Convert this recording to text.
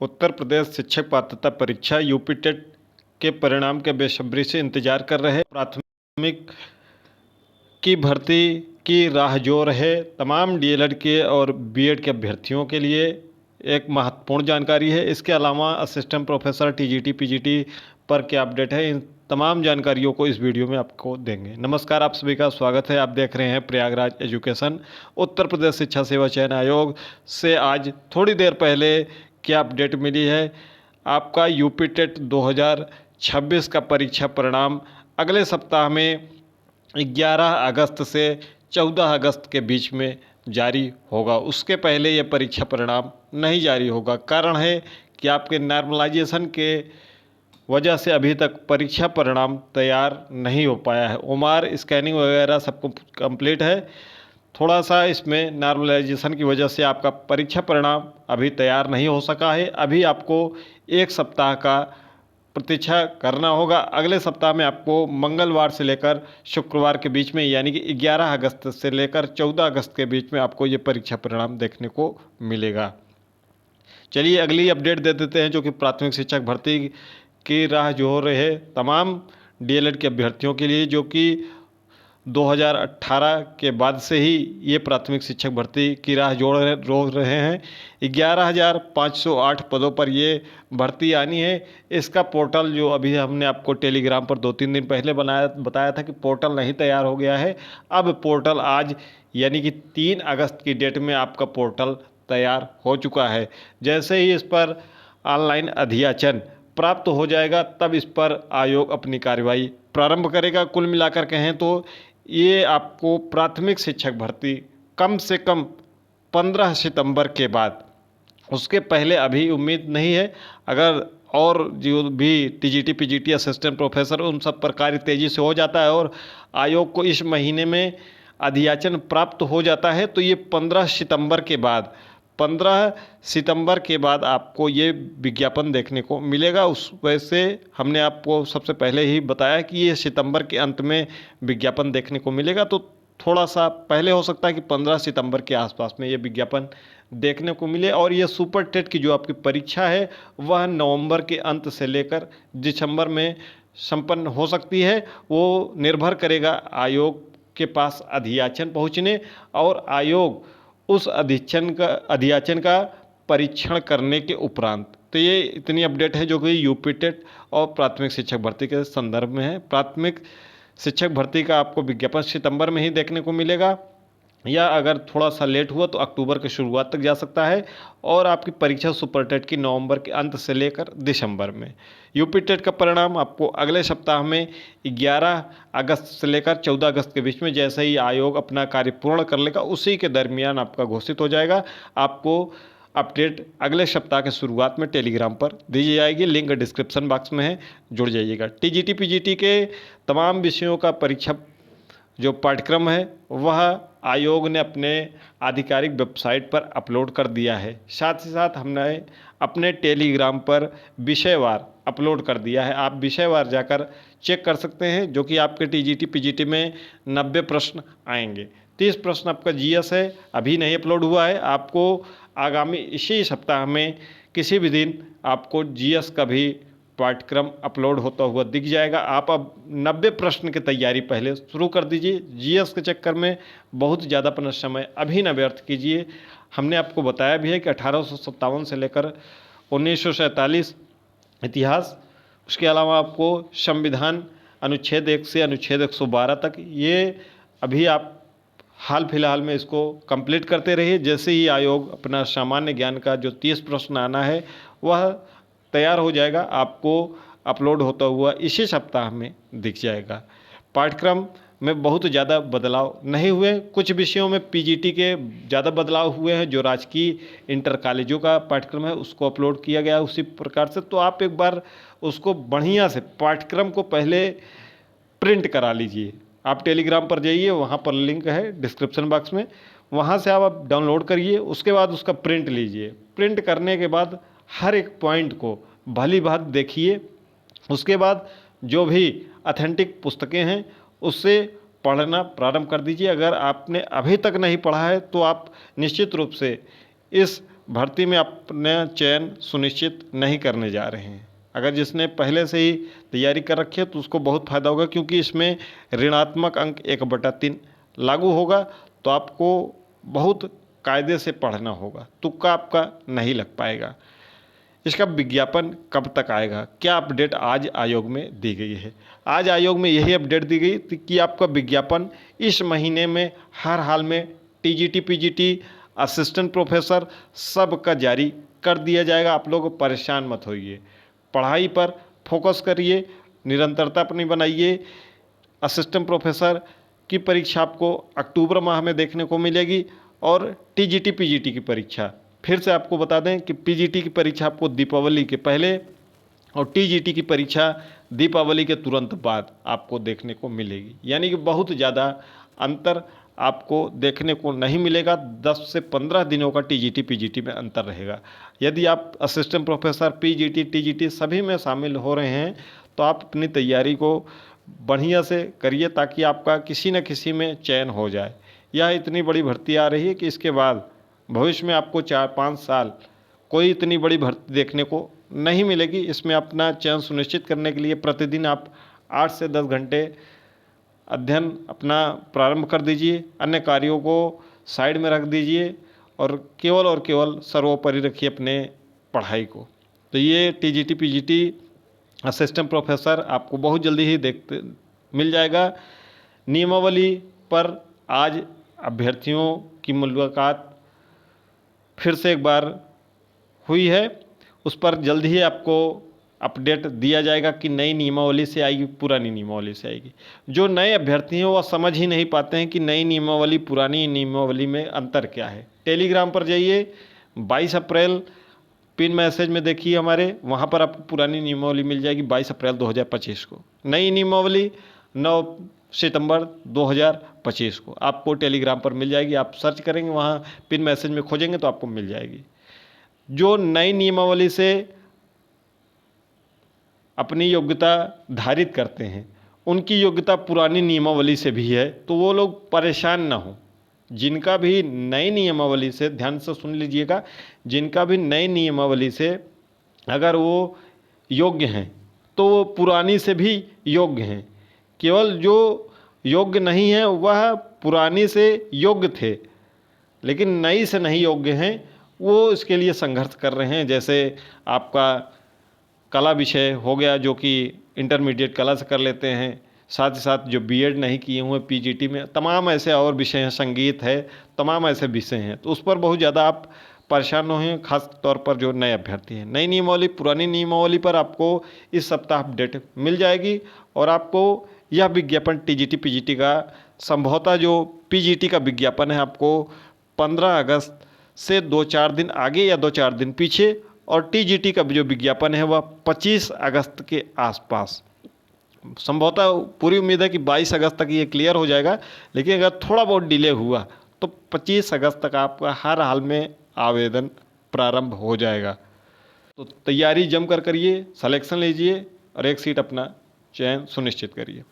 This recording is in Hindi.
उत्तर प्रदेश शिक्षक पात्रता परीक्षा यूपी टेट के परिणाम के बेसब्री से इंतजार कर रहे प्राथमिक की भर्ती की राह जो रहे तमाम डीएलएड के और बीएड के अभ्यर्थियों के लिए एक महत्वपूर्ण जानकारी है। इसके अलावा असिस्टेंट प्रोफेसर टीजीटी पीजीटी पर क्या अपडेट है, इन तमाम जानकारियों को इस वीडियो में आपको देंगे। नमस्कार, आप सभी का स्वागत है। आप देख रहे हैं प्रयागराज एजुकेशन। उत्तर प्रदेश शिक्षा सेवा चयन आयोग से आज थोड़ी देर पहले क्या अपडेट मिली है। आपका यूपी टेट 2026 का परीक्षा परिणाम अगले सप्ताह में 11 अगस्त से 14 अगस्त के बीच में जारी होगा। उसके पहले ये परीक्षा परिणाम नहीं जारी होगा। कारण है कि आपके नॉर्मलाइजेशन के वजह से अभी तक परीक्षा परिणाम तैयार नहीं हो पाया है। ओमार स्कैनिंग वगैरह सब कुछ कंप्लीट है। थोड़ा सा इसमें नॉर्मलाइजेशन की वजह से आपका परीक्षा परिणाम अभी तैयार नहीं हो सका है। अभी आपको एक सप्ताह का प्रतीक्षा करना होगा। अगले सप्ताह में आपको मंगलवार से लेकर शुक्रवार के बीच में यानी कि 11 अगस्त से लेकर 14 अगस्त के बीच में आपको ये परीक्षा परिणाम देखने को मिलेगा। चलिए अगली अपडेट दे देते हैं, जो कि प्राथमिक शिक्षक भर्ती की राह जो रहे तमाम डीएलएड के अभ्यर्थियों के लिए, जो कि 2018 के बाद से ही ये प्राथमिक शिक्षक भर्ती की राह जोड़ रहे हैं। 11,508 पदों पर ये भर्ती आनी है। इसका पोर्टल जो अभी हमने आपको टेलीग्राम पर 2-3 दिन पहले बताया था कि पोर्टल नहीं तैयार हो गया है। अब पोर्टल आज यानी कि 3 अगस्त की डेट में आपका पोर्टल तैयार हो चुका है। जैसे ही इस पर ऑनलाइन अधियाचन प्राप्त हो जाएगा तब इस पर आयोग अपनी कार्रवाई प्रारंभ करेगा। कुल मिलाकर कहें तो ये आपको प्राथमिक शिक्षक भर्ती कम से कम 15 सितंबर के बाद, उसके पहले अभी उम्मीद नहीं है। अगर और जो भी टीजीटी पीजीटी असिस्टेंट प्रोफेसर उन सब पर कार्य तेज़ी से हो जाता है और आयोग को इस महीने में अधियाचन प्राप्त हो जाता है तो ये 15 सितंबर के बाद आपको ये विज्ञापन देखने को मिलेगा। उस वजह से हमने आपको सबसे पहले ही बताया कि ये सितंबर के अंत में विज्ञापन देखने को मिलेगा। तो थोड़ा सा पहले हो सकता है कि 15 सितंबर के आसपास में ये विज्ञापन देखने को मिले। और ये सुपर टेट की जो आपकी परीक्षा है वह नवंबर के अंत से लेकर दिसंबर में संपन्न हो सकती है। वो निर्भर करेगा आयोग के पास अधियाचन पहुंचने और आयोग उस अधियाचन का परीक्षण करने के उपरांत। तो ये इतनी अपडेट है जो कि यूपी टेट और प्राथमिक शिक्षक भर्ती के संदर्भ में है। प्राथमिक शिक्षक भर्ती का आपको विज्ञापन सितंबर में ही देखने को मिलेगा, या अगर थोड़ा सा लेट हुआ तो अक्टूबर की शुरुआत तक जा सकता है। और आपकी परीक्षा सुपर टेट की नवंबर के अंत से लेकर दिसंबर में। यूपी टेट का परिणाम आपको अगले सप्ताह में 11 अगस्त से लेकर 14 अगस्त के बीच में, जैसे ही आयोग अपना कार्य पूर्ण कर लेगा उसी के दरमियान आपका घोषित हो जाएगा। आपको अपडेट अगले सप्ताह के शुरुआत में टेलीग्राम पर दी जाएगी। लिंक डिस्क्रिप्शन बॉक्स में है, जुड़ जाइएगा। टीजीटी पीजीटी के तमाम विषयों का परीक्षा जो पाठ्यक्रम है वह आयोग ने अपने आधिकारिक वेबसाइट पर अपलोड कर दिया है। साथ ही साथ हमने अपने टेलीग्राम पर विषयवार अपलोड कर दिया है। आप विषयवार जाकर चेक कर सकते हैं, जो कि आपके टीजीटी पीजीटी में 90 प्रश्न आएंगे। 30 प्रश्न आपका जीएस है, अभी नहीं अपलोड हुआ है। आपको आगामी इसी सप्ताह में किसी भी दिन आपको जीएस का भी पाठ्यक्रम अपलोड होता हुआ दिख जाएगा। आप अब 90 प्रश्न की तैयारी पहले शुरू कर दीजिए। जीएस के चक्कर में बहुत ज़्यादा अपना समय अभी न व्यर्थ कीजिए। हमने आपको बताया भी है कि 1857 से लेकर 1947 इतिहास, उसके अलावा आपको संविधान अनुच्छेद 1 से अनुच्छेद 112 तक, ये अभी आप हाल फिलहाल में इसको कंप्लीट करते रहिए। जैसे ही आयोग अपना सामान्य ज्ञान का जो 30 प्रश्न आना है वह तैयार हो जाएगा, आपको अपलोड होता हुआ इसी सप्ताह में दिख जाएगा। पाठ्यक्रम में बहुत ज़्यादा बदलाव नहीं हुए। कुछ विषयों में पीजीटी के ज़्यादा बदलाव हुए हैं। जो राजकीय इंटर कॉलेजों का पाठ्यक्रम है उसको अपलोड किया गया उसी प्रकार से। तो आप एक बार उसको बढ़िया से पाठ्यक्रम को पहले प्रिंट करा लीजिए। आप टेलीग्राम पर जाइए, वहाँ पर लिंक है डिस्क्रिप्शन बॉक्स में, वहाँ से आप डाउनलोड करिए। उसके बाद उसका प्रिंट लीजिए। प्रिंट करने के बाद हर एक पॉइंट को भली भांति देखिए। उसके बाद जो भी ऑथेंटिक पुस्तकें हैं उससे पढ़ना प्रारंभ कर दीजिए। अगर आपने अभी तक नहीं पढ़ा है तो आप निश्चित रूप से इस भर्ती में अपना चयन सुनिश्चित नहीं करने जा रहे हैं। अगर जिसने पहले से ही तैयारी कर रखी है तो उसको बहुत फ़ायदा होगा, क्योंकि इसमें ऋणात्मक अंक 1/3 लागू होगा। तो आपको बहुत कायदे से पढ़ना होगा, तुक्का आपका नहीं लग पाएगा। इसका विज्ञापन कब तक आएगा, क्या अपडेट आज आयोग में दी गई है? आज आयोग में यही अपडेट दी गई थी कि आपका विज्ञापन इस महीने में हर हाल में टीजीटी, पीजीटी, असिस्टेंट प्रोफेसर सब का जारी कर दिया जाएगा। आप लोग परेशान मत होइए, पढ़ाई पर फोकस करिए, निरंतरता अपनी बनाइए। असिस्टेंट प्रोफेसर की परीक्षा आपको अक्टूबर माह में देखने को मिलेगी और टीजीटी, पीजीटी की परीक्षा फिर से आपको बता दें कि पीजीटी की परीक्षा आपको दीपावली के पहले और टीजीटी की परीक्षा दीपावली के तुरंत बाद आपको देखने को मिलेगी। यानी कि बहुत ज़्यादा अंतर आपको देखने को नहीं मिलेगा। 10 से 15 दिनों का टीजीटी, पीजीटी में अंतर रहेगा। यदि आप असिस्टेंट प्रोफेसर, पीजीटी, टीजीटी सभी में शामिल हो रहे हैं तो आप अपनी तैयारी को बढ़िया से करिए, ताकि आपका किसी न किसी में चयन हो जाए। यह इतनी बड़ी भर्ती आ रही है कि इसके बाद भविष्य में आपको 4-5 साल कोई इतनी बड़ी भर्ती देखने को नहीं मिलेगी। इसमें अपना चयन सुनिश्चित करने के लिए प्रतिदिन आप 8 से 10 घंटे अध्ययन अपना प्रारंभ कर दीजिए, अन्य कार्यों को साइड में रख दीजिए और केवल सर्वोपरि रखिए अपने पढ़ाई को। तो ये टीजीटी, पीजीटी, असिस्टेंट प्रोफेसर आपको बहुत जल्दी ही देखते मिल जाएगा। नियमावली पर आज अभ्यर्थियों की मुलाकात फिर से एक बार हुई है, उस पर जल्द ही आपको अपडेट दिया जाएगा कि नई नियमावली से आएगी, पुरानी नियमावली से आएगी। जो नए अभ्यर्थी हैं वह समझ ही नहीं पाते हैं कि नई नियमावली, पुरानी नियमावली में अंतर क्या है। टेलीग्राम पर जाइए, 22 अप्रैल पिन मैसेज में देखिए हमारे, वहाँ पर आपको पुरानी नियमावली मिल जाएगी 22 अप्रैल 2025 को। नई नियमावली 9 सितंबर 2025 को आपको टेलीग्राम पर मिल जाएगी। आप सर्च करेंगे, वहाँ पिन मैसेज में खोजेंगे तो आपको मिल जाएगी। जो नई नियमावली से अपनी योग्यता धारित करते हैं उनकी योग्यता पुरानी नियमावली से भी है, तो वो लोग परेशान ना हो। जिनका भी नई नियमावली से, ध्यान से सुन लीजिएगा, जिनका भी नई नियमावली से अगर वो योग्य हैं तो वो पुरानी से भी योग्य हैं। केवल जो योग्य नहीं है वह पुरानी से योग्य थे, लेकिन नई से नहीं योग्य हैं, वो इसके लिए संघर्ष कर रहे हैं। जैसे आपका कला विषय हो गया, जो कि इंटरमीडिएट कला से कर लेते हैं, साथ ही साथ जो बीएड नहीं किए हुए पीजीटी में, तमाम ऐसे और विषय हैं, संगीत है, तमाम ऐसे विषय हैं। तो उस पर बहुत ज़्यादा आप परेशान हो हैं, खास तौर पर जो नए अभ्यर्थी हैं। नई नियमावली, पुरानी नियमावली पर आपको इस सप्ताह अपडेट मिल जाएगी और आपको यह विज्ञापन टीजीटी, पीजीटी का संभवतः जो पीजीटी का विज्ञापन है आपको 15 अगस्त से 2-4 दिन आगे या 2-4 दिन पीछे, और टीजीटी का जो विज्ञापन है वह 25 अगस्त के आसपास। संभवतः पूरी उम्मीद है कि 22 अगस्त तक ये क्लियर हो जाएगा, लेकिन अगर थोड़ा बहुत डिले हुआ तो 25 अगस्त तक आपका हर हाल में आवेदन प्रारंभ हो जाएगा। तो तैयारी जमकर करिए, सिलेक्शन लीजिए और एक सीट अपना चयन सुनिश्चित करिए।